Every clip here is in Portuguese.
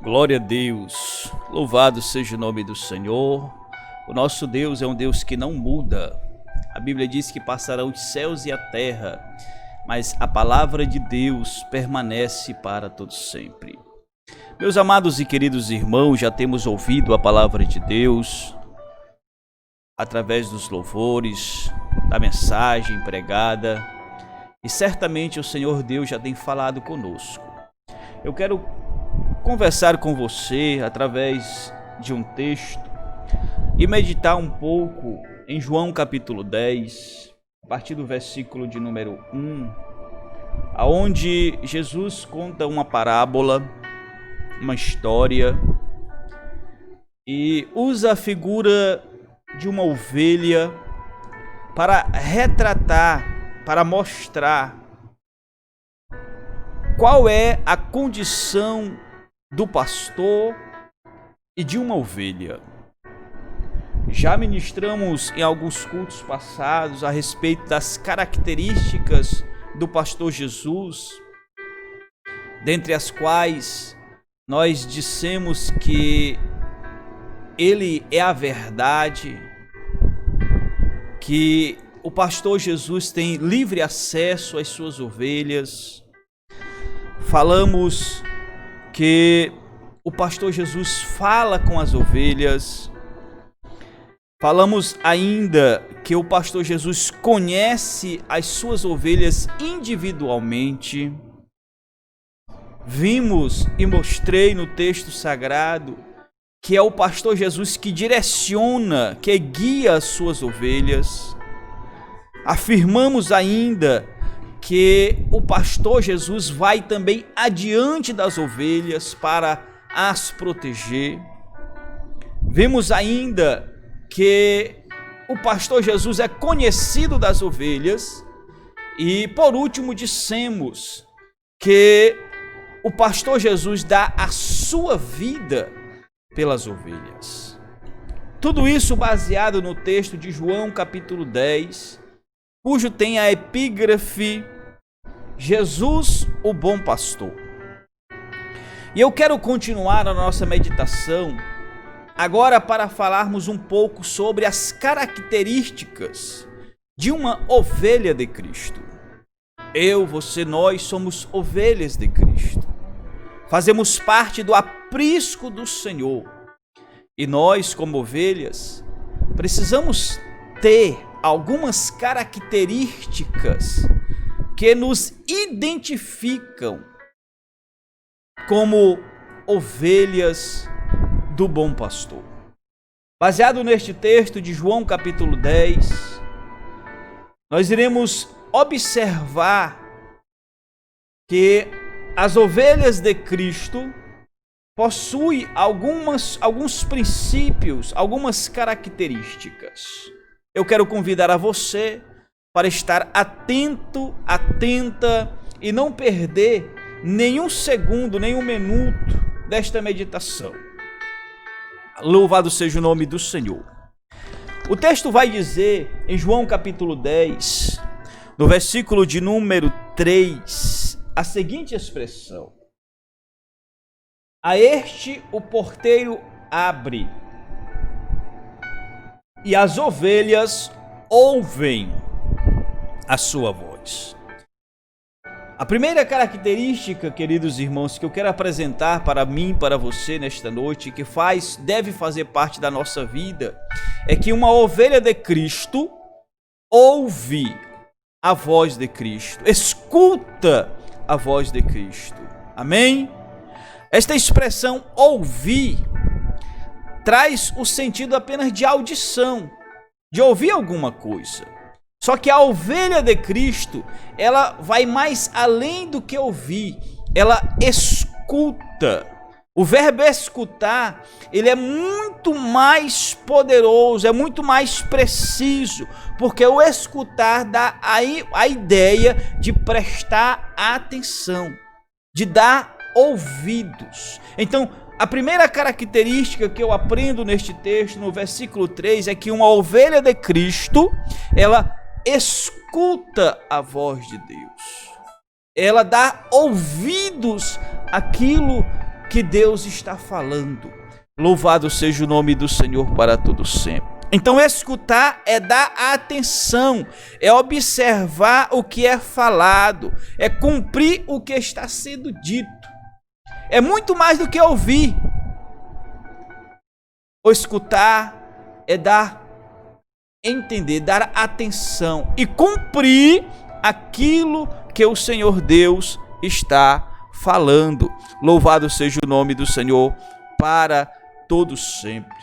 Glória a Deus, louvado seja o nome do Senhor. O nosso Deus é um Deus que não muda. A Bíblia diz que passarão os céus e a terra, mas a palavra de Deus permanece para todos sempre. Meus amados e queridos irmãos, já temos ouvido a palavra de Deus através dos louvores, da mensagem pregada, e certamente o Senhor Deus já tem falado conosco. Eu quero conversar com você através de um texto e meditar um pouco em João capítulo 10, a partir do versículo de número 1, aonde Jesus conta uma parábola, uma história, e usa a figura de uma ovelha para retratar, para mostrar qual é a condição do pastor e de uma ovelha. Já ministramos em alguns cultos passados a respeito das características do pastor Jesus, dentre as quais nós dissemos que ele é a verdade, que o pastor Jesus tem livre acesso às suas ovelhas. Falamos que o pastor Jesus fala com as ovelhas. Falamos ainda que o pastor Jesus conhece as suas ovelhas individualmente. Vimos e mostrei no texto sagrado que é o pastor Jesus que direciona, que guia as suas ovelhas. Afirmamos ainda que o pastor Jesus vai também adiante das ovelhas para as proteger. Vimos ainda que o pastor Jesus é conhecido das ovelhas. E por último dissemos que o pastor Jesus dá a sua vida pelas ovelhas. Tudo isso baseado no texto de João capítulo 10, cujo tem a epígrafe Jesus, o bom pastor. E eu quero continuar a nossa meditação agora para falarmos um pouco sobre as características de uma ovelha de Cristo. Eu, você, nós somos ovelhas de Cristo. Fazemos parte do aprisco do Senhor. E nós, como ovelhas, precisamos ter algumas características que nos identificam como ovelhas do bom pastor. Baseado neste texto de João capítulo 10, nós iremos observar que as ovelhas de Cristo possuem alguns princípios, algumas características. Eu quero convidar a você para estar atento, atenta e não perder nenhum segundo, nenhum minuto desta meditação. Louvado seja o nome do Senhor. O texto vai dizer em João capítulo 10, no versículo de número 3, a seguinte expressão: a este o porteiro abre, e as ovelhas ouvem a sua voz. A primeira característica, queridos irmãos, que eu quero apresentar para mim, para você nesta noite, que deve fazer parte da nossa vida, é que uma ovelha de Cristo ouve a voz de Cristo, escuta a voz de Cristo. Amém? Esta expressão ouvir traz o sentido apenas de audição, de ouvir alguma coisa. Só que a ovelha de Cristo, ela vai mais além do que ouvir, ela escuta. O verbo escutar, ele é muito mais poderoso, é muito mais preciso, porque o escutar dá a ideia de prestar atenção, de dar ouvidos. Então, a primeira característica que eu aprendo neste texto, no versículo 3, é que uma ovelha de Cristo, ela escuta a voz de Deus. Ela dá ouvidos àquilo que Deus está falando. Louvado seja o nome do Senhor para todo sempre. Então escutar é dar atenção, é observar o que é falado, é cumprir o que está sendo dito. É muito mais do que ouvir. O escutar é entender, dar atenção e cumprir aquilo que o Senhor Deus está falando. Louvado seja o nome do Senhor para todos sempre.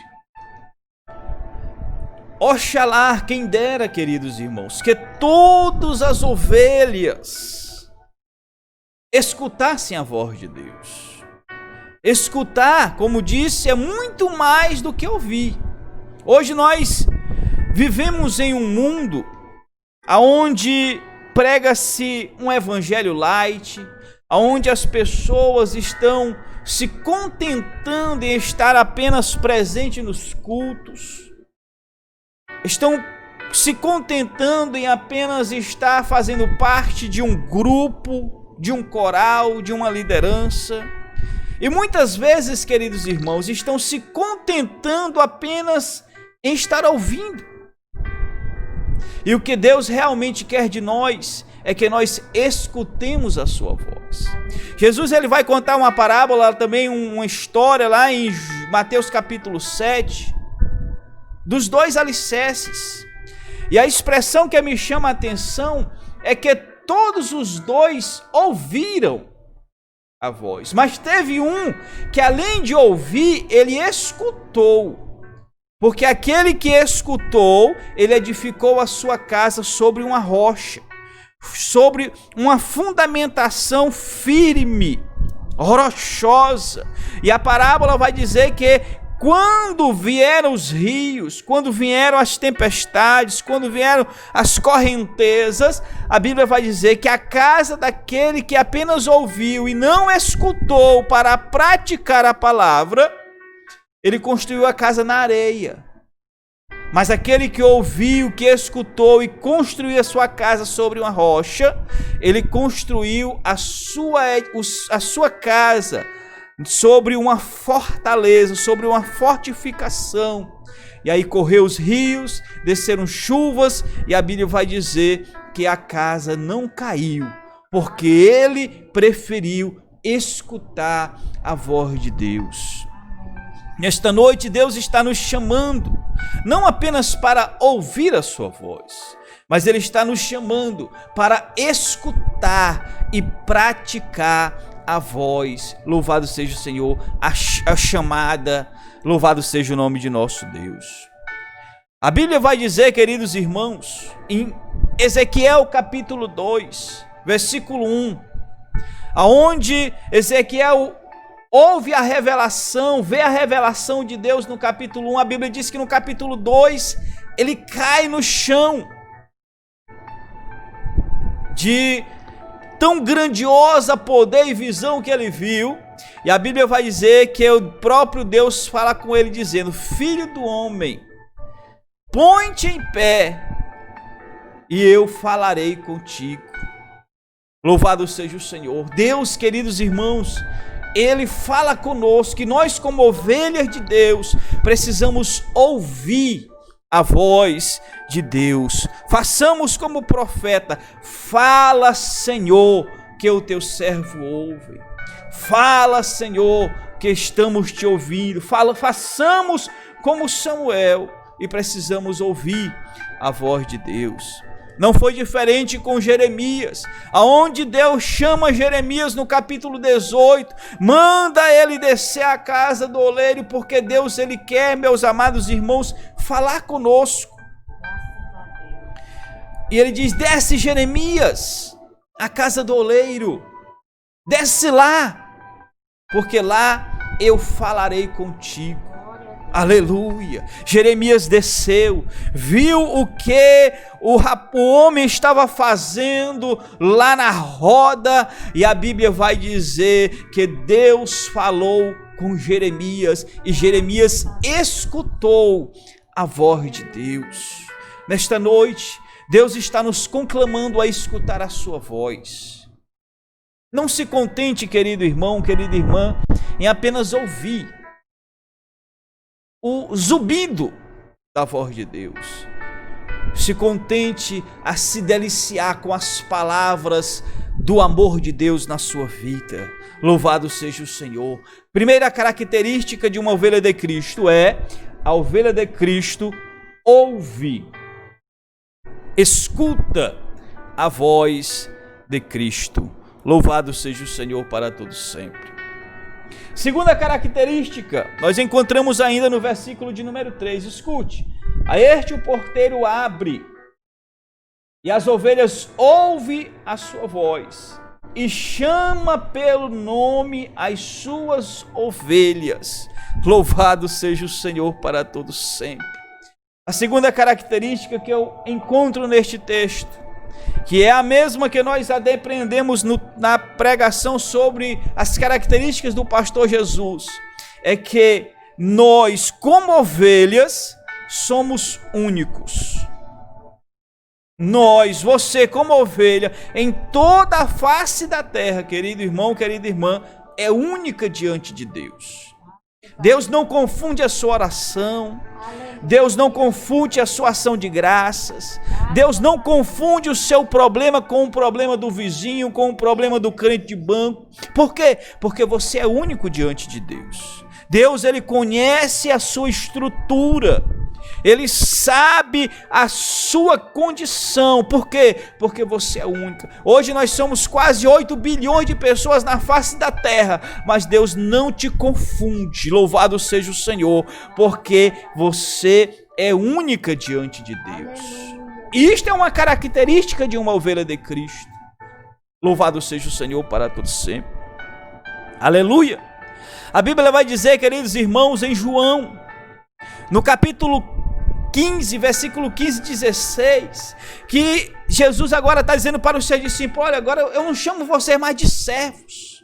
Oxalá, quem dera, queridos irmãos, que todas as ovelhas escutassem a voz de Deus. Escutar, como disse, é muito mais do que ouvir. Hoje nós vivemos em um mundo onde prega-se um evangelho light, onde as pessoas estão se contentando em estar apenas presente nos cultos, estão se contentando em apenas estar fazendo parte de um grupo, de um coral, de uma liderança. E muitas vezes, queridos irmãos, estão se contentando apenas em estar ouvindo. E o que Deus realmente quer de nós é que nós escutemos a sua voz. Jesus ele vai contar uma parábola, também uma história lá em Mateus capítulo 7, dos dois alicerces. E a expressão que me chama a atenção é que todos os dois ouviram a voz, mas teve um que além de ouvir, ele escutou. Porque aquele que escutou, ele edificou a sua casa sobre uma rocha, sobre uma fundamentação firme, rochosa. E a parábola vai dizer que quando vieram os rios, quando vieram as tempestades, quando vieram as correntezas, a Bíblia vai dizer que a casa daquele que apenas ouviu e não escutou para praticar a palavra, ele construiu a casa na areia. Mas aquele que ouviu, que escutou e construiu a sua casa sobre uma rocha, ele construiu a sua casa sobre uma fortaleza, sobre uma fortificação. E aí correu os rios, desceram chuvas, e a Bíblia vai dizer que a casa não caiu, porque ele preferiu escutar a voz de Deus. Nesta noite Deus está nos chamando, não apenas para ouvir a sua voz, mas Ele está nos chamando para escutar e praticar a voz. Louvado seja o Senhor, a chamada, louvado seja o nome de nosso Deus. A Bíblia vai dizer, queridos irmãos, em Ezequiel capítulo 2, versículo 1, aonde Ezequiel ouve a revelação, vê a revelação de Deus no capítulo 1, a Bíblia diz que no capítulo 2, ele cai no chão, de tão grandiosa poder e visão que ele viu, e a Bíblia vai dizer que o próprio Deus fala com ele dizendo: filho do homem, põe-te em pé, e eu falarei contigo. Louvado seja o Senhor. Deus, queridos irmãos, Ele fala conosco, que nós como ovelhas de Deus precisamos ouvir a voz de Deus. Façamos como profeta: fala, Senhor, que o teu servo ouve. Fala, Senhor, que estamos te ouvindo. Façamos como Samuel e precisamos ouvir a voz de Deus. Não foi diferente com Jeremias, aonde Deus chama Jeremias no capítulo 18, manda ele descer à casa do oleiro, porque Deus ele quer, meus amados irmãos, falar conosco. E ele diz: desce, Jeremias, à casa do oleiro, desce lá, porque lá eu falarei contigo. Aleluia. Jeremias desceu, viu o que o homem estava fazendo lá na roda, e a Bíblia vai dizer que Deus falou com Jeremias, e Jeremias escutou a voz de Deus. Nesta noite, Deus está nos conclamando a escutar a sua voz. Não se contente, querido irmão, querida irmã, em apenas ouvir o zumbido da voz de Deus. Se contente a se deliciar com as palavras do amor de Deus na sua vida. Louvado seja o Senhor. Primeira característica de uma ovelha de Cristo é: a ovelha de Cristo ouve, escuta a voz de Cristo. Louvado seja o Senhor para todos sempre. Segunda característica, nós encontramos ainda no versículo de número 3. Escute: a este o porteiro abre, e as ovelhas ouvem a sua voz, e chama pelo nome as suas ovelhas. Louvado seja o Senhor para todos sempre. A segunda característica que eu encontro neste texto, que é a mesma que nós aprendemos na pregação sobre as características do pastor Jesus, é que nós, como ovelhas, somos únicos. Nós, você como ovelha, em toda a face da terra, querido irmão, querida irmã, é única diante de Deus. Deus não confunde a sua oração, Deus não confunde a sua ação de graças, Deus não confunde o seu problema com o problema do vizinho, com o problema do crente de banco. Por quê? Porque você é único diante de Deus. Deus, ele conhece a sua estrutura, ele sabe a sua condição. Por quê? Porque você é única. Hoje nós somos quase 8 bilhões de pessoas na face da terra, mas Deus não te confunde. Louvado seja o Senhor, porque você é única diante de Deus. Isto é uma característica de uma ovelha de Cristo. Louvado seja o Senhor para todos sempre. Aleluia. A Bíblia vai dizer, queridos irmãos, em João, no capítulo 15, versículo 15 e 16, que Jesus agora está dizendo para os seus discípulos: olha, agora eu não chamo vocês mais de servos.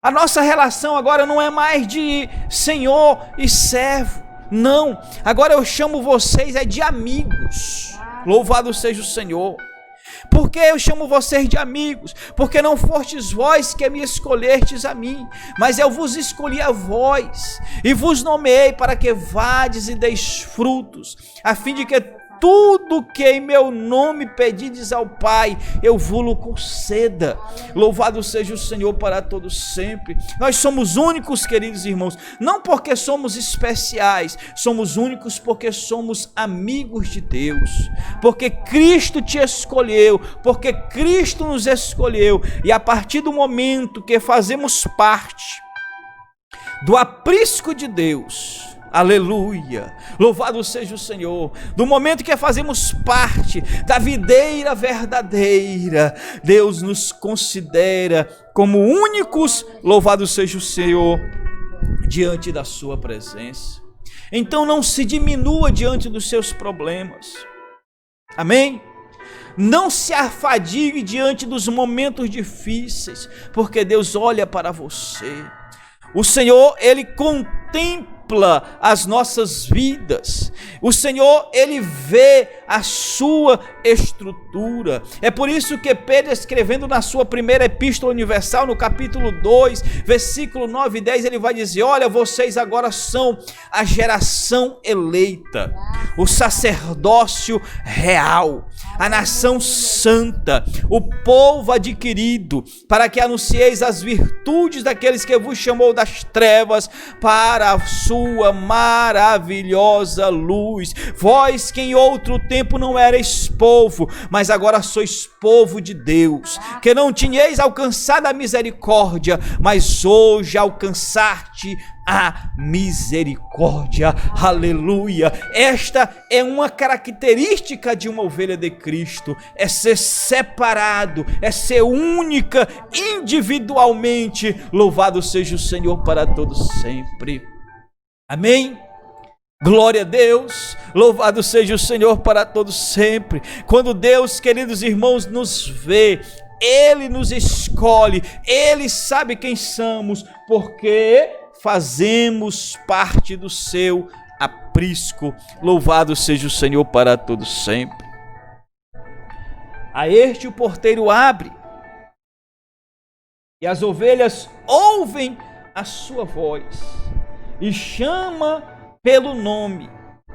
A nossa relação agora não é mais de senhor e servo. Não, agora eu chamo vocês de amigos. Louvado seja o Senhor. Por que eu chamo vocês de amigos? Porque não fostes vós que me escolhestes a mim, mas eu vos escolhi a vós, e vos nomeei para que vades e deis frutos, a fim de que tudo que em meu nome pedides ao Pai, eu vos conceda. Louvado seja o Senhor para todos sempre. Nós somos únicos, queridos irmãos, não porque somos especiais, somos únicos porque somos amigos de Deus, porque Cristo te escolheu, porque Cristo nos escolheu, e a partir do momento que fazemos parte do aprisco de Deus, aleluia, louvado seja o Senhor, do momento que fazemos parte da videira verdadeira, Deus nos considera como únicos, louvado seja o Senhor, diante da sua presença. Então não se diminua diante dos seus problemas, amém? Não se afadigue diante dos momentos difíceis, porque Deus olha para você. O Senhor, ele contempla as nossas vidas. O Senhor, ele vê a sua estrutura. É por isso que Pedro, escrevendo na sua primeira epístola universal, no capítulo 2, versículo 9 e 10, ele vai dizer: olha, vocês agora são a geração eleita, o sacerdócio real, a nação santa, o povo adquirido, para que anuncieis as virtudes daqueles que vos chamou das trevas para a sua maravilhosa luz. Vós que em outro tempo não erais povo, mas agora sois povo de Deus, que não tinhais alcançado a misericórdia, mas hoje alcançaste a misericórdia. Aleluia. Esta é uma característica de uma ovelha de Cristo, é ser separado, é ser única individualmente. Louvado seja o Senhor para todos sempre, amém. Glória a Deus, louvado seja o Senhor para todos sempre. Quando Deus, queridos irmãos, nos vê, Ele nos escolhe, Ele sabe quem somos, porque fazemos parte do seu aprisco. Louvado seja o Senhor para todos sempre. A este o porteiro abre, e as ovelhas ouvem a sua voz, e chama pelo nome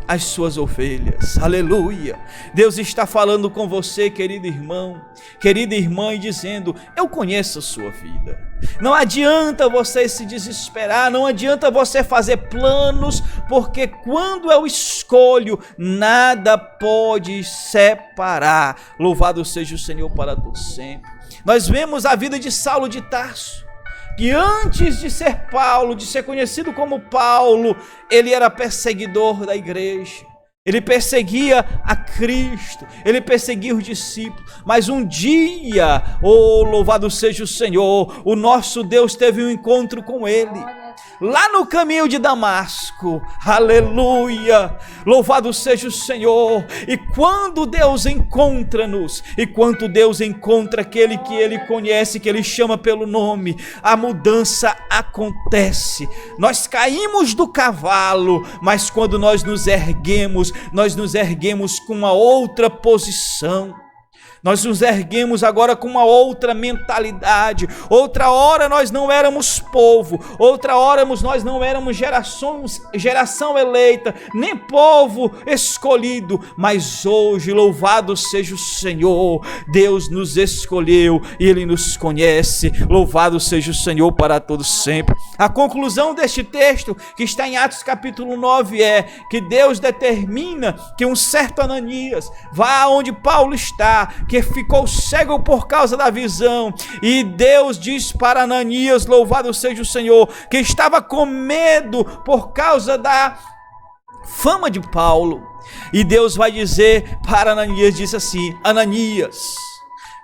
as suas ovelhas. Aleluia! Deus está falando com você, querido irmão, querida irmã, e dizendo: eu conheço a sua vida. Não adianta você se desesperar, não adianta você fazer planos, porque quando eu escolho, nada pode separar. Louvado seja o Senhor para todo sempre. Nós vemos a vida de Saulo de Tarso, que antes de ser Paulo, de ser conhecido como Paulo, ele era perseguidor da igreja. Ele perseguia a Cristo, ele perseguia os discípulos, mas um dia, louvado seja o Senhor, o nosso Deus teve um encontro com ele, lá no caminho de Damasco. Aleluia, louvado seja o Senhor. E quando Deus encontra-nos, e quando Deus encontra aquele que ele conhece, que ele chama pelo nome, a mudança acontece. Nós caímos do cavalo, mas quando nós nos erguemos com uma outra posição. Nós nos erguemos agora com uma outra mentalidade. Outra hora nós não éramos povo, outra hora nós não éramos geração eleita, nem povo escolhido, mas hoje, louvado seja o Senhor, Deus nos escolheu e Ele nos conhece. Louvado seja o Senhor para todos sempre. A conclusão deste texto, que está em Atos capítulo 9, é que Deus determina que um certo Ananias vá onde Paulo está, que ficou cego por causa da visão, e Deus diz para Ananias, louvado seja o Senhor, que estava com medo por causa da fama de Paulo, e Deus vai dizer para Ananias, diz assim: Ananias,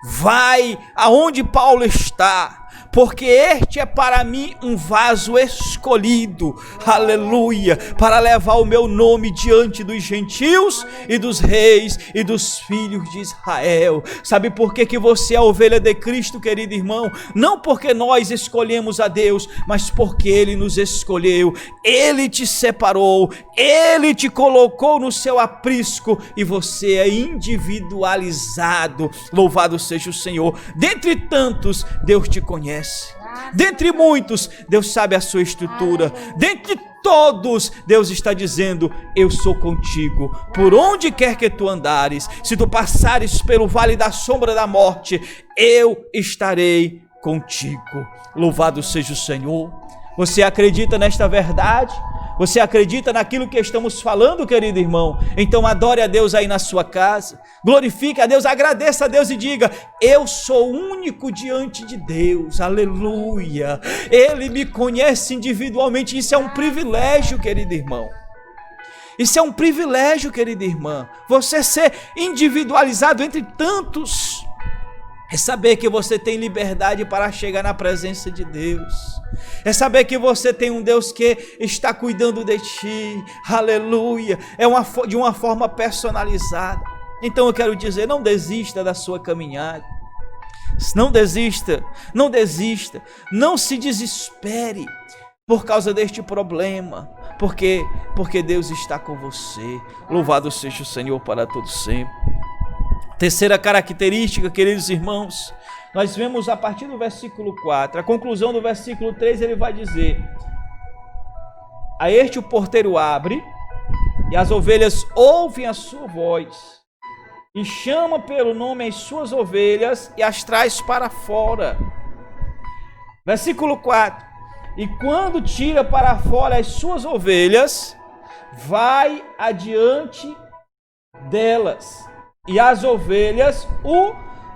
vai aonde Paulo está, porque este é para mim um vaso escolhido, aleluia, para levar o meu nome diante dos gentios e dos reis e dos filhos de Israel. Sabe por que você é a ovelha de Cristo, querido irmão? Não porque nós escolhemos a Deus, mas porque Ele nos escolheu, Ele te separou, Ele te colocou no seu aprisco, e você é individualizado. Louvado seja o Senhor. Dentre tantos, Deus te conhece. Dentre muitos, Deus sabe a sua estrutura. Dentre todos, Deus está dizendo: eu sou contigo, por onde quer que tu andares. Se tu passares pelo vale da sombra da morte, eu estarei contigo. Louvado seja o Senhor. Você acredita nesta verdade? Você acredita naquilo que estamos falando, querido irmão? Então adore a Deus aí na sua casa, glorifique a Deus, agradeça a Deus e diga: eu sou único diante de Deus, aleluia. Ele me conhece individualmente. Isso é um privilégio, querido irmão. Isso é um privilégio, querida irmã. Você ser individualizado entre tantos é saber que você tem liberdade para chegar na presença de Deus. É saber que você tem um Deus que está cuidando de ti. Aleluia. De uma forma personalizada. Então eu quero dizer, não desista da sua caminhada. Não desista, não desista. Não se desespere por causa deste problema. Porque Deus está com você. Louvado seja o Senhor para todo sempre. Terceira característica, queridos irmãos, nós vemos a partir do versículo 4, a conclusão do versículo 3, ele vai dizer: a este o porteiro abre, e as ovelhas ouvem a sua voz, e chama pelo nome as suas ovelhas, e as traz para fora. Versículo 4, e quando tira para fora as suas ovelhas, vai adiante delas, e as ovelhas o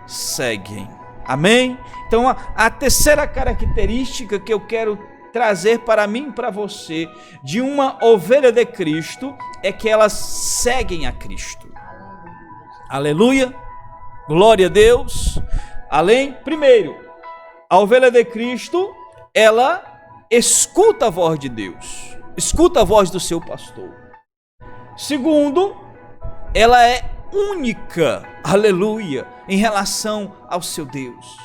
seguem. Amém? Então a terceira característica que eu quero trazer para mim e para você de uma ovelha de Cristo é que elas seguem a Cristo. Aleluia, glória a Deus. Primeiro, a ovelha de Cristo, ela escuta a voz de Deus, escuta a voz do seu pastor. Segundo, ela é única, aleluia, em relação ao seu Deus.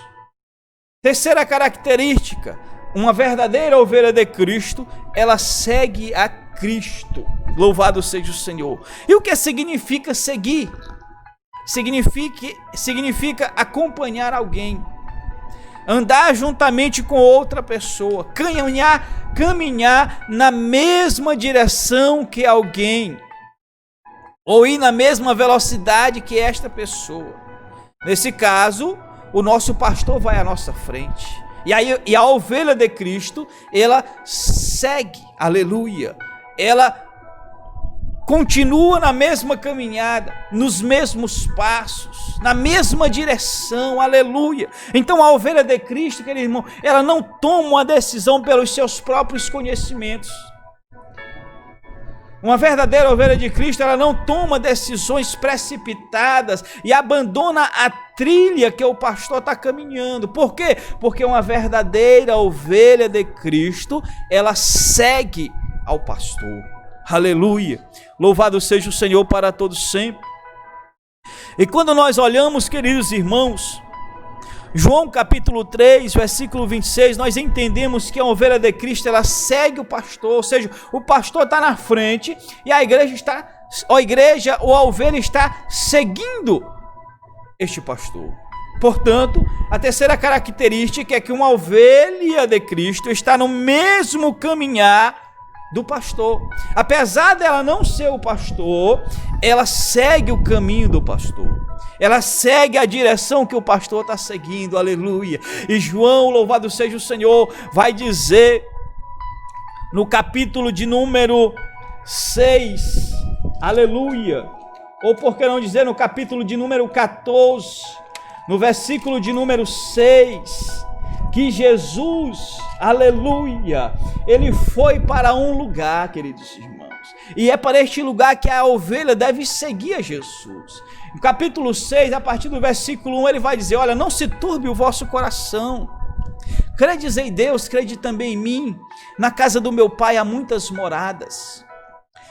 Terceira característica, uma verdadeira ovelha de Cristo, ela segue a Cristo. Louvado seja o Senhor. E o que significa seguir? Significa acompanhar alguém. andar juntamente com outra pessoa, caminhar na mesma direção que alguém, ou ir na mesma velocidade que esta pessoa. Nesse caso, o nosso pastor vai à nossa frente, e a ovelha de Cristo, ela segue, aleluia, ela continua na mesma caminhada, nos mesmos passos, na mesma direção, aleluia. Então a ovelha de Cristo, querido irmão, ela não toma uma decisão pelos seus próprios conhecimentos. Uma verdadeira ovelha de Cristo, ela não toma decisões precipitadas e abandona a trilha que o pastor está caminhando. Por quê? Porque uma verdadeira ovelha de Cristo, ela segue ao pastor. Aleluia, louvado seja o Senhor para todos sempre. E quando nós olhamos, queridos irmãos, João capítulo 3, versículo 26, nós entendemos que a ovelha de Cristo, ela segue o pastor, ou seja, o pastor está na frente e a igreja ou a ovelha está seguindo este pastor. Portanto, a terceira característica é que uma ovelha de Cristo está no mesmo caminhar do pastor. Apesar dela não ser o pastor, ela segue o caminho do pastor. Ela segue a direção que o pastor está seguindo, aleluia. E João, louvado seja o Senhor, vai dizer no capítulo de número 6, aleluia, ou por que não dizer no capítulo de número 14, no versículo de número 6, que Jesus, aleluia, ele foi para um lugar, queridos irmãos, e é para este lugar que a ovelha deve seguir a Jesus. No capítulo 6, a partir do versículo 1, ele vai dizer: olha, não se turbe o vosso coração, credes em Deus, crede também em mim. Na casa do meu pai há muitas moradas.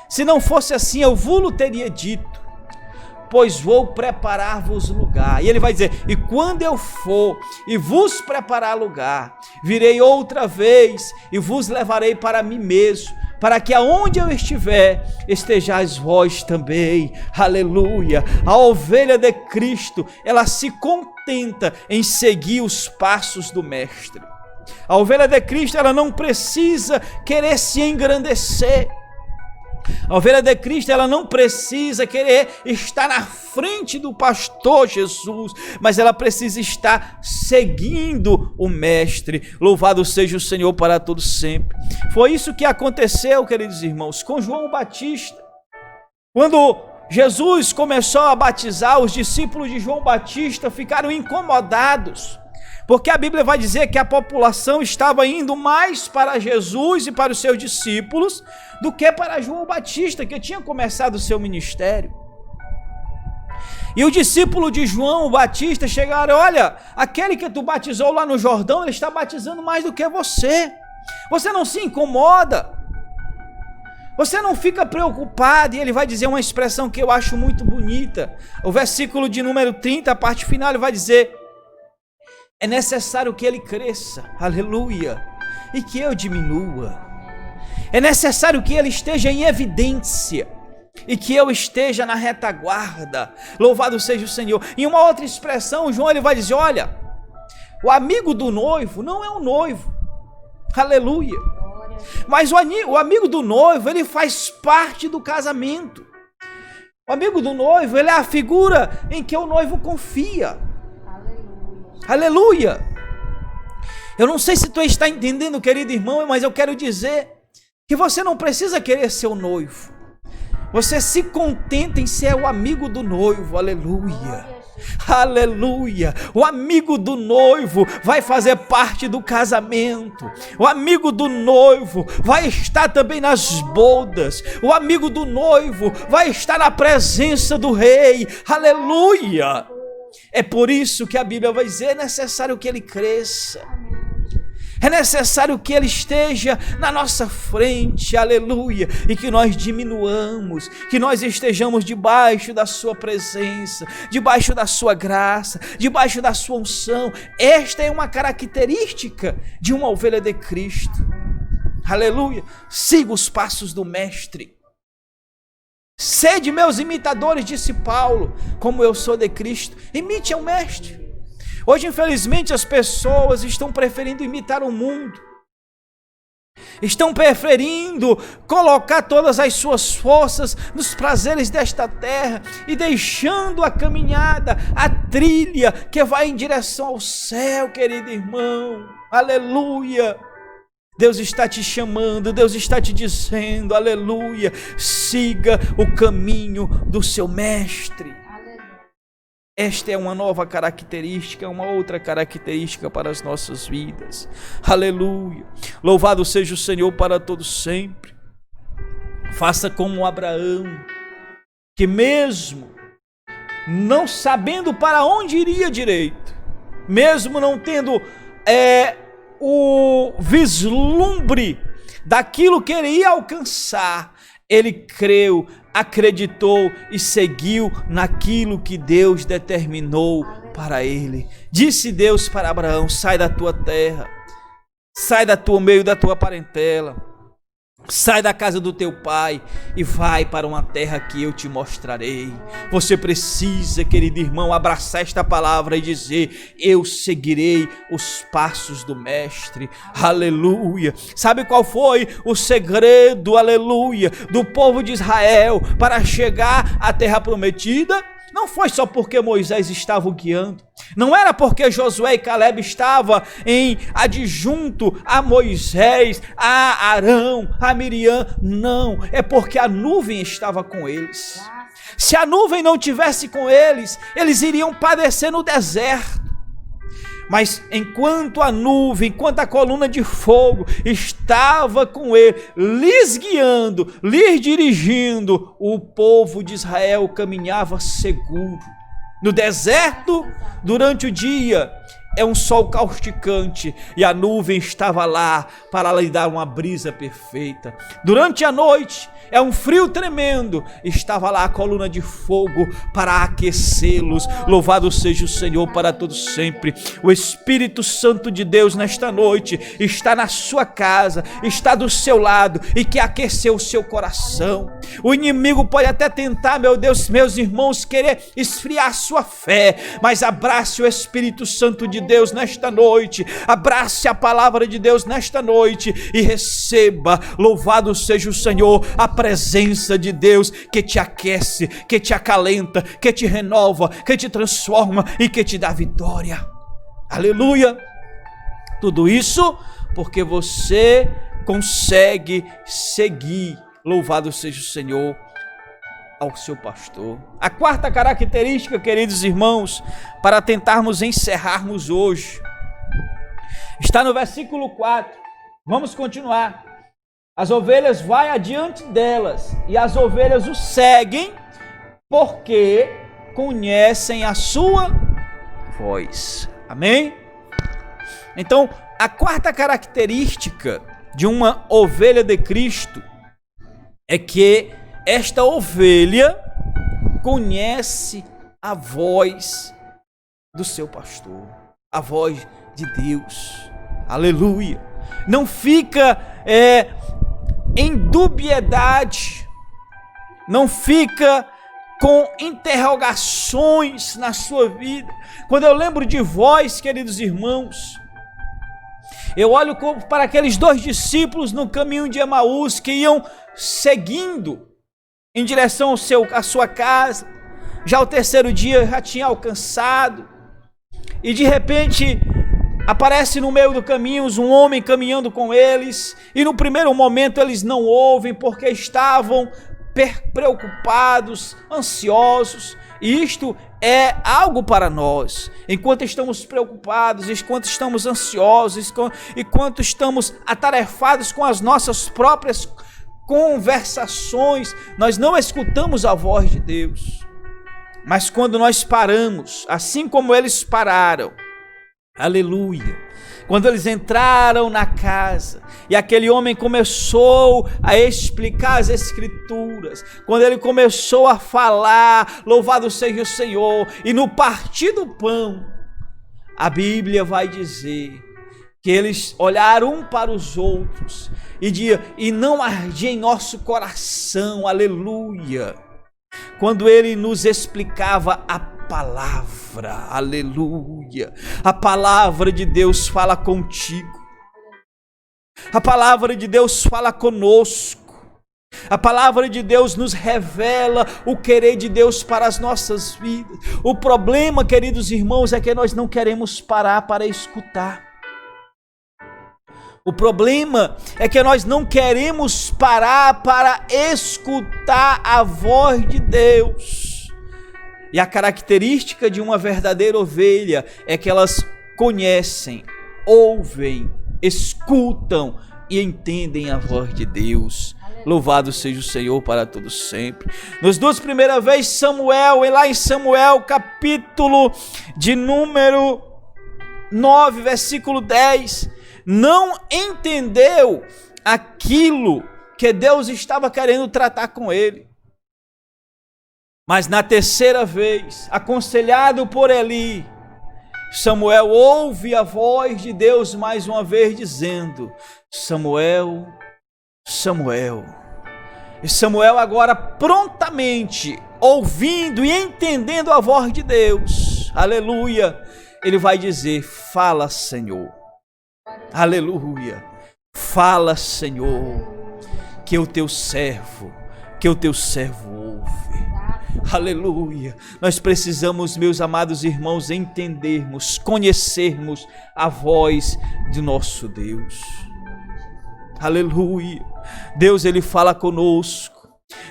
Se não fosse assim, eu vos teria dito, pois vou preparar-vos lugar. E ele vai dizer: e quando eu for e vos preparar lugar, virei outra vez e vos levarei para mim mesmo, para que aonde eu estiver, estejais vós também. Aleluia. A ovelha de Cristo, ela se contenta em seguir os passos do mestre. A ovelha de Cristo, ela não precisa querer se engrandecer. A ovelha de Cristo, ela não precisa querer estar na frente do pastor Jesus, mas ela precisa estar seguindo o mestre. Louvado seja o Senhor para todos sempre. Foi isso que aconteceu, queridos irmãos, com João Batista. Quando Jesus começou a batizar, os discípulos de João Batista ficaram incomodados, porque a Bíblia vai dizer que a população estava indo mais para Jesus e para os seus discípulos do que para João Batista, que tinha começado o seu ministério. E o discípulo de João Batista chegaram: olha, aquele que tu batizou lá no Jordão, ele está batizando mais do que você. Você não se incomoda, você não fica preocupado. E ele vai dizer uma expressão que eu acho muito bonita. O versículo de número 30, a parte final, ele vai dizer: é necessário que ele cresça, aleluia, e que eu diminua. É necessário que ele esteja em evidência e que eu esteja na retaguarda. Louvado seja o Senhor. Em uma outra expressão, João, ele vai dizer: olha, o amigo do noivo não é o noivo, aleluia, mas o amigo do noivo, ele faz parte do casamento. O amigo do noivo, ele é a figura em que o noivo confia. Aleluia. Eu não sei se tu está entendendo, querido irmão, mas eu quero dizer que você não precisa querer ser o noivo. Você se contenta em ser o amigo do noivo. Aleluia. Aleluia. O amigo do noivo vai fazer parte do casamento. O amigo do noivo vai estar também nas bodas. O amigo do noivo vai estar na presença do rei. Aleluia. É por isso que a Bíblia vai dizer: é necessário que ele cresça, é necessário que ele esteja na nossa frente, aleluia, e que nós diminuamos, que nós estejamos debaixo da sua presença, debaixo da sua graça, debaixo da sua unção. Esta é uma característica de uma ovelha de Cristo, aleluia. Siga os passos do mestre. Sede meus imitadores, disse Paulo, como eu sou de Cristo. Imite ao mestre. Hoje, infelizmente, as pessoas estão preferindo imitar o mundo. Estão preferindo colocar todas as suas forças nos prazeres desta terra e deixando a caminhada, a trilha que vai em direção ao céu, querido irmão. Aleluia! Deus está te chamando, Deus está te dizendo, aleluia, siga o caminho do seu mestre. Esta é uma nova característica, uma outra característica para as nossas vidas. Aleluia. Louvado seja o Senhor para todos sempre. Faça como Abraão, que mesmo não sabendo para onde iria direito, mesmo não tendo o vislumbre daquilo que ele ia alcançar, ele creu, acreditou e seguiu naquilo que Deus determinou para ele. Disse Deus para Abraão: sai da tua terra, sai do meio da tua parentela, sai da casa do teu pai e vai para uma terra que eu te mostrarei. Você precisa, querido irmão, abraçar esta palavra e dizer: eu seguirei os passos do mestre. Aleluia. Sabe qual foi o segredo, aleluia, do povo de Israel para chegar à terra prometida? Não foi só porque Moisés estava o guiando, não era porque Josué e Caleb estavam em adjunto a Moisés, a Arão, a Miriam, não, é porque a nuvem estava com eles. Se a nuvem não tivesse com eles, eles iriam padecer no deserto. Mas enquanto a nuvem, enquanto a coluna de fogo estava com ele, lhes guiando, lhes dirigindo, o povo de Israel caminhava seguro. No deserto, durante o dia, é um sol causticante e a nuvem estava lá para lhe dar uma brisa perfeita. Durante a noite, é um frio tremendo, estava lá a coluna de fogo para aquecê-los. Louvado seja o Senhor para todos sempre. O Espírito Santo de Deus nesta noite está na sua casa, está do seu lado e quer aquecer o seu coração. O inimigo pode até tentar, meu Deus, meus irmãos, querer esfriar a sua fé, mas abrace o Espírito Santo de Deus nesta noite, abrace a palavra de Deus nesta noite e receba, louvado seja o Senhor, a presença de Deus que te aquece, que te acalenta, que te renova, que te transforma e que te dá vitória. Aleluia! Tudo isso porque você consegue seguir, louvado seja o Senhor, ao seu pastor. A quarta característica, queridos irmãos, para tentarmos encerrarmos hoje, está no versículo 4. Vamos continuar. As ovelhas vai adiante delas e as ovelhas o seguem porque conhecem a sua voz. Amém? Então, a quarta característica de uma ovelha de Cristo é que esta ovelha conhece a voz do seu pastor, a voz de Deus. Aleluia. Não fica em dubiedade, não fica com interrogações na sua vida. Quando eu lembro de voz, queridos irmãos, eu olho para aqueles 2 discípulos no caminho de Emaús que iam seguindo em direção à sua casa. Já o 3º dia já tinha alcançado e de repente aparece no meio do caminho um homem caminhando com eles, e no primeiro momento eles não ouvem porque estavam preocupados, ansiosos. E isto é algo para nós. Enquanto estamos preocupados, enquanto estamos ansiosos, enquanto estamos atarefados com as nossas próprias conversações, nós não escutamos a voz de Deus. Mas quando nós paramos, assim como eles pararam, aleluia, quando eles entraram na casa e aquele homem começou a explicar as escrituras, quando ele começou a falar, louvado seja o Senhor, e no partir do pão, a Bíblia vai dizer que eles olharam um para os outros e não ardia em nosso coração, aleluia, quando ele nos explicava a palavra. Aleluia. A palavra de Deus fala contigo. A palavra de Deus fala conosco. A palavra de Deus nos revela o querer de Deus para as nossas vidas. O problema, queridos irmãos, é que nós não queremos parar para escutar. O problema é que nós não queremos parar para escutar a voz de Deus. E a característica de uma verdadeira ovelha é que elas conhecem, ouvem, escutam e entendem a voz de Deus. Louvado seja o Senhor para todos sempre. Nas duas primeiras vezes, Samuel, lá em Samuel, capítulo de número 9, versículo 10, não entendeu aquilo que Deus estava querendo tratar com ele. Mas na terceira vez, aconselhado por Eli, Samuel ouve a voz de Deus mais uma vez dizendo: Samuel, Samuel. E Samuel agora prontamente ouvindo e entendendo a voz de Deus, aleluia, ele vai dizer: fala, Senhor, aleluia, fala, Senhor, que o teu servo ouve. Aleluia. Nós precisamos, meus amados irmãos, entendermos, conhecermos a voz de nosso Deus. Aleluia. Deus, ele fala conosco.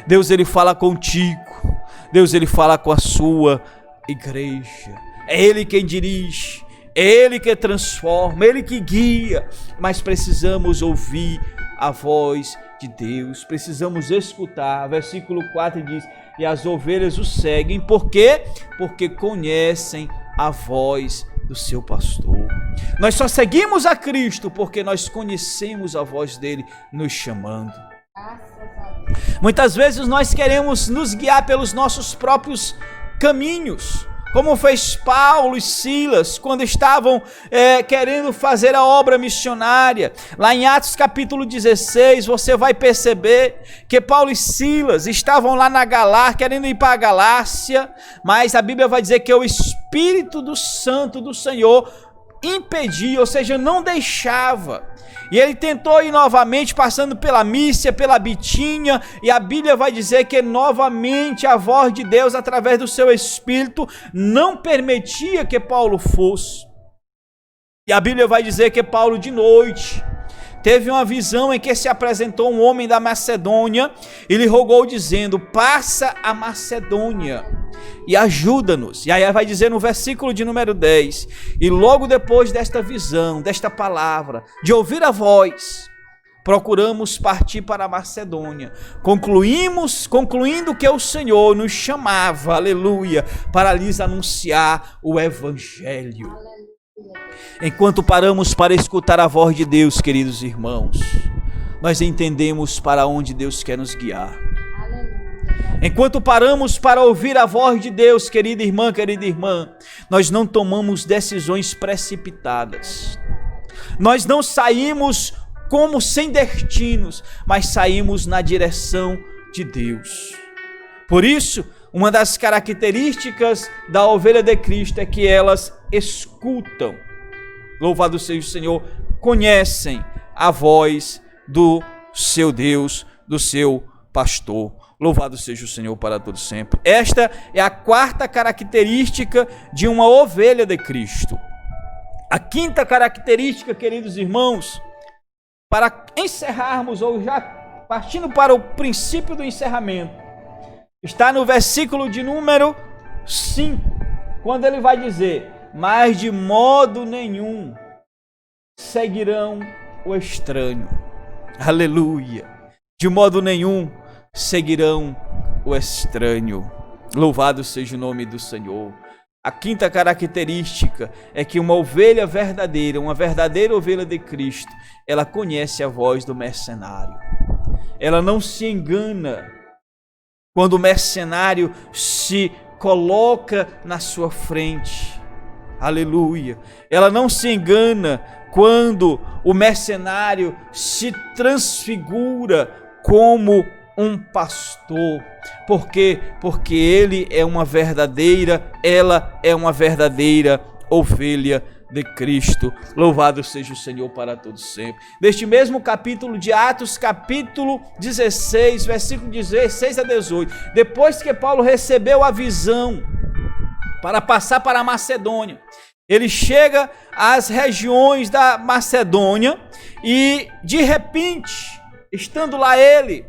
Deus, ele fala contigo. Deus, ele fala com a sua igreja. É ele quem dirige, é ele que transforma, é ele que guia. Mas precisamos ouvir a voz de Deus, precisamos escutar. Versículo 4 diz: e as ovelhas o seguem. Por quê? Porque conhecem a voz do seu pastor. Nós só seguimos a Cristo porque nós conhecemos a voz dele nos chamando. Muitas vezes nós queremos nos guiar pelos nossos próprios caminhos, como fez Paulo e Silas quando estavam querendo fazer a obra missionária. Lá em Atos capítulo 16, você vai perceber que Paulo e Silas estavam lá na Galácia, querendo ir para a Galácia, mas a Bíblia vai dizer que o Espírito do Santo do Senhor impedia, ou seja, não deixava. E ele tentou ir novamente, passando pela Mícia, pela Bitínia, e a Bíblia vai dizer que novamente a voz de Deus, através do seu Espírito, não permitia que Paulo fosse. E a Bíblia vai dizer que Paulo, de noite, teve uma visão em que se apresentou um homem da Macedônia e lhe rogou dizendo: passa a Macedônia e ajuda-nos. E aí vai dizer no versículo de número 10, e logo depois desta visão, desta palavra, de ouvir a voz, procuramos partir para a Macedônia, concluindo que o Senhor nos chamava, aleluia, para lhes anunciar o Evangelho. Enquanto paramos para escutar a voz de Deus, queridos irmãos, nós entendemos para onde Deus quer nos guiar. Enquanto paramos para ouvir a voz de Deus, querida irmã, nós não tomamos decisões precipitadas. Nós não saímos como sem destinos, mas saímos na direção de Deus. Por isso, uma das características da ovelha de Cristo é que elas escutam. Louvado seja o Senhor, conhecem a voz do seu Deus, do seu pastor. Louvado seja o Senhor para todo sempre. Esta é a quarta característica de uma ovelha de Cristo. A quinta característica, queridos irmãos, para encerrarmos, ou já partindo para o princípio do encerramento, está no versículo de número 5, quando ele vai dizer: mas de modo nenhum seguirão o estranho. Aleluia. De modo nenhum seguirão o estranho. Louvado seja o nome do Senhor. A quinta característica é que uma ovelha verdadeira, uma verdadeira ovelha de Cristo, ela conhece a voz do mercenário. Ela não se engana quando o mercenário se coloca na sua frente. Aleluia. Ela não se engana quando o mercenário se transfigura como um pastor. Por quê? Porque ela é uma verdadeira ovelha de Cristo. Louvado seja o Senhor para todos sempre. Neste mesmo capítulo de Atos, capítulo 16, versículo 16 a 18, depois que Paulo recebeu a visão para passar para a Macedônia, ele chega às regiões da Macedônia e, de repente, estando lá ele,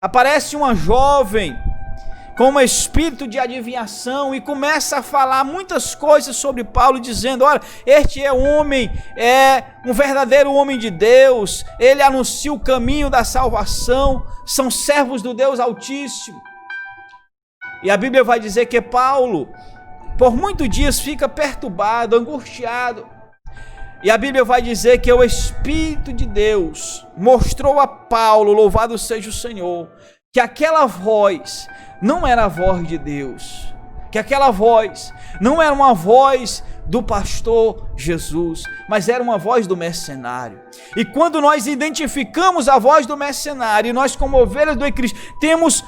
aparece uma jovem com um espírito de adivinhação e começa a falar muitas coisas sobre Paulo, dizendo: olha, este homem é um verdadeiro homem de Deus, ele anuncia o caminho da salvação, são servos do Deus Altíssimo. E a Bíblia vai dizer que Paulo, por muitos dias, fica perturbado, angustiado. E a Bíblia vai dizer que o Espírito de Deus mostrou a Paulo, louvado seja o Senhor, que aquela voz não era a voz de Deus, que aquela voz não era uma voz do pastor Jesus, mas era uma voz do mercenário. E quando nós identificamos a voz do mercenário, nós, como ovelhas do Cristo, temos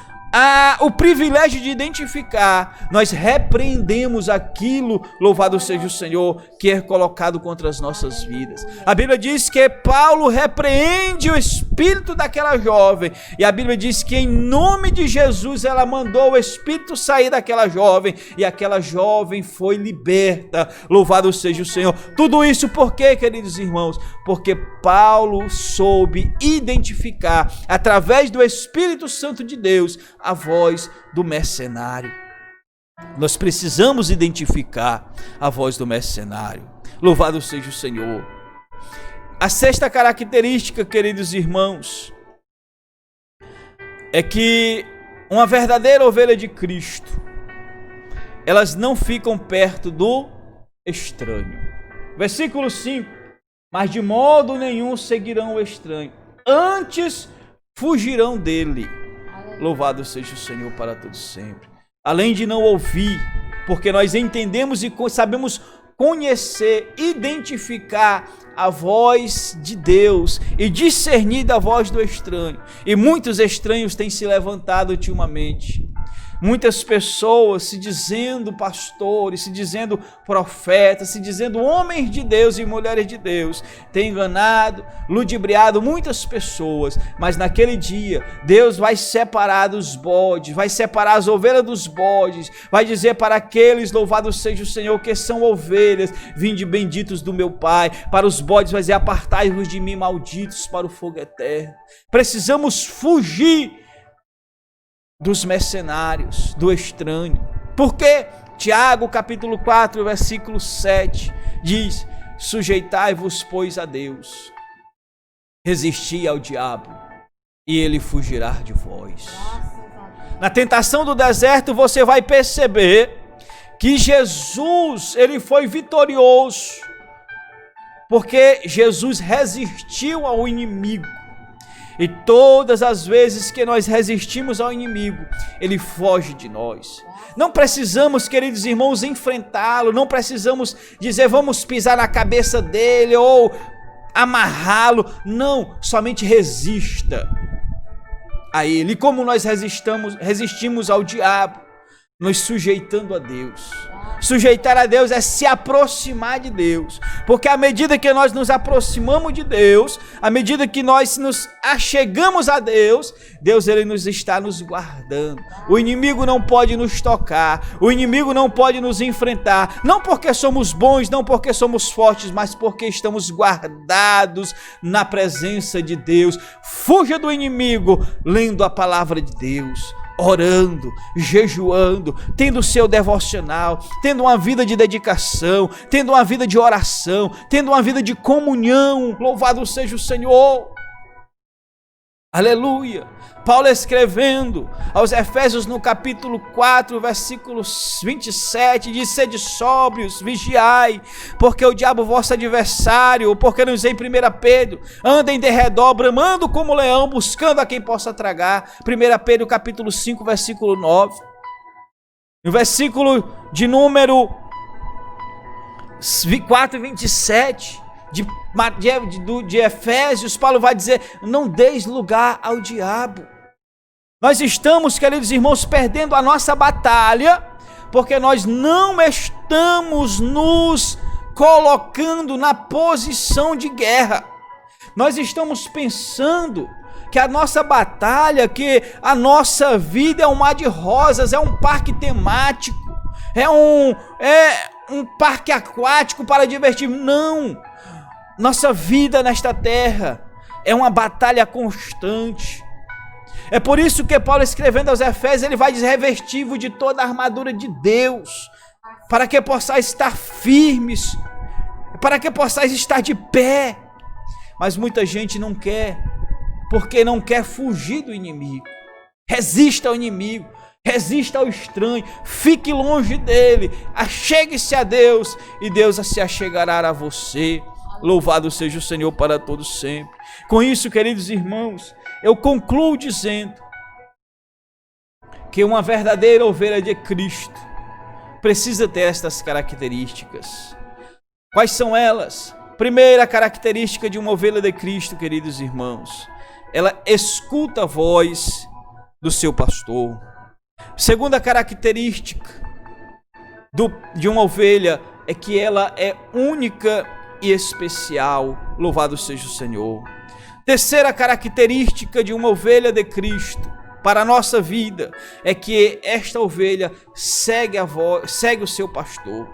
o privilégio de identificar, nós repreendemos aquilo, louvado seja o Senhor, que é colocado contra as nossas vidas. A Bíblia diz que Paulo repreende o espírito daquela jovem, e a Bíblia diz que em nome de Jesus ela mandou o espírito sair daquela jovem, e aquela jovem foi liberta, louvado seja o Senhor. Tudo isso por quê, queridos irmãos? Porque Paulo soube identificar, através do Espírito Santo de Deus, a voz do mercenário. Nós precisamos identificar a voz do mercenário. Louvado seja o Senhor. A sexta característica, queridos irmãos, é que uma verdadeira ovelha de Cristo, elas não ficam perto do estranho. Versículo 5: mas de modo nenhum seguirão o estranho, antes fugirão dele. Louvado seja o Senhor para todos sempre. Além de não ouvir, porque nós entendemos e sabemos conhecer, identificar a voz de Deus e discernir da voz do estranho. E muitos estranhos têm se levantado ultimamente. Muitas pessoas se dizendo pastores, se dizendo profetas, se dizendo homens de Deus e mulheres de Deus, têm enganado, ludibriado muitas pessoas, mas naquele dia Deus vai separar dos bodes, vai separar as ovelhas dos bodes, vai dizer para aqueles, louvado seja o Senhor, que são ovelhas: vinde benditos do meu Pai. Para os bodes vai dizer: apartai-vos de mim, malditos, para o fogo eterno. Precisamos fugir dos mercenários, do estranho. Porque Tiago capítulo 4, versículo 7 diz: sujeitai-vos, pois, a Deus, resisti ao diabo, e ele fugirá de vós. Na tentação do deserto você vai perceber que Jesus, ele foi vitorioso, porque Jesus resistiu ao inimigo. E todas as vezes que nós resistimos ao inimigo, ele foge de nós. Não precisamos, queridos irmãos, enfrentá-lo, não precisamos dizer vamos pisar na cabeça dele ou amarrá-lo. Não, somente resista a ele. E como nós resistimos ao diabo? Nos sujeitando a Deus. Sujeitar a Deus é se aproximar de Deus, porque à medida que nós nos aproximamos de Deus, à medida que nós nos achegamos a Deus, Deus, ele nos está nos guardando. O inimigo não pode nos tocar, o inimigo não pode nos enfrentar, não porque somos bons, não porque somos fortes, mas porque estamos guardados na presença de Deus. Fuja do inimigo lendo a palavra de Deus, orando, jejuando, tendo o seu devocional, tendo uma vida de dedicação, tendo uma vida de oração, tendo uma vida de comunhão. Louvado seja o Senhor. Aleluia. Paulo escrevendo aos Efésios no capítulo 4, versículo 27, diz: sede sóbrios, vigiai, porque o diabo vosso adversário, porque nos em 1 Pedro, anda em derredor, bramando como leão, buscando a quem possa tragar. 1 Pedro capítulo 5, versículo 9. No versículo de número 4, 27, de Efésios, Paulo vai dizer: não deis lugar ao diabo. Nós estamos, queridos irmãos, perdendo a nossa batalha, porque nós não estamos nos colocando na posição de guerra. Nós estamos pensando que a nossa batalha, que a nossa vida é um mar de rosas, é um parque temático, é um parque aquático para divertir. Não! Nossa vida nesta terra é uma batalha constante. É por isso que Paulo, escrevendo aos Efésios, ele vai dizer: revesti-vos de toda a armadura de Deus, para que possais estar firmes, para que possais estar de pé. Mas muita gente não quer, porque não quer fugir do inimigo. Resista ao inimigo, resista ao estranho, fique longe dele, achegue-se a Deus, e Deus se achegará a você. Louvado seja o Senhor para todos sempre. Com isso, queridos irmãos, eu concluo dizendo que uma verdadeira ovelha de Cristo precisa ter estas características. Quais são elas? Primeira característica de uma ovelha de Cristo, queridos irmãos: ela escuta a voz do seu pastor. Segunda característica de uma ovelha é que ela é única e especial. Louvado seja o Senhor. Terceira característica de uma ovelha de Cristo para a nossa vida é que esta ovelha segue o seu pastor.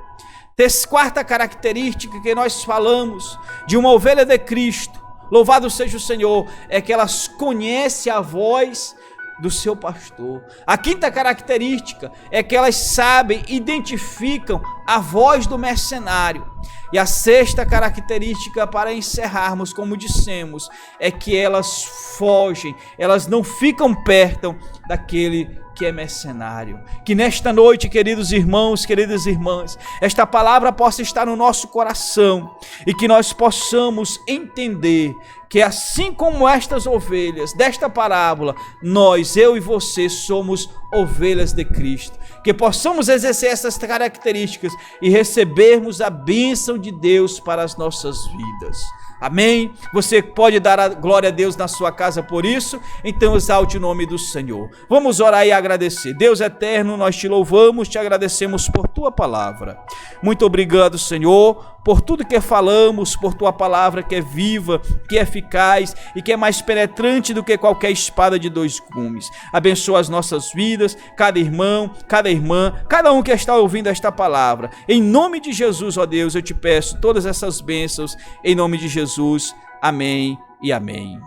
Quarta característica que nós falamos de uma ovelha de Cristo, louvado seja o Senhor, é que elas conhecem a voz do seu pastor. A quinta característica é que elas sabem, identificam a voz do mercenário. E a sexta característica, para encerrarmos, como dissemos, é que elas fogem, elas não ficam perto daquele que é mercenário. Que nesta noite, queridos irmãos, queridas irmãs, esta palavra possa estar no nosso coração e que nós possamos entender que assim como estas ovelhas desta parábola, nós, eu e você, somos ovelhas de Cristo. Que possamos exercer essas características e recebermos a bênção de Deus para as nossas vidas. Amém? Você pode dar a glória a Deus na sua casa por isso? Então exalte o nome do Senhor. Vamos orar e agradecer. Deus eterno, nós te louvamos, te agradecemos por tua palavra. Muito obrigado, Senhor, por tudo que falamos, por tua palavra que é viva, que é eficaz e que é mais penetrante do que qualquer espada de dois gumes. Abençoa as nossas vidas, cada irmão, cada irmã, cada um que está ouvindo esta palavra. Em nome de Jesus, ó Deus, eu te peço todas essas bênçãos, em nome de Jesus. Amém e amém.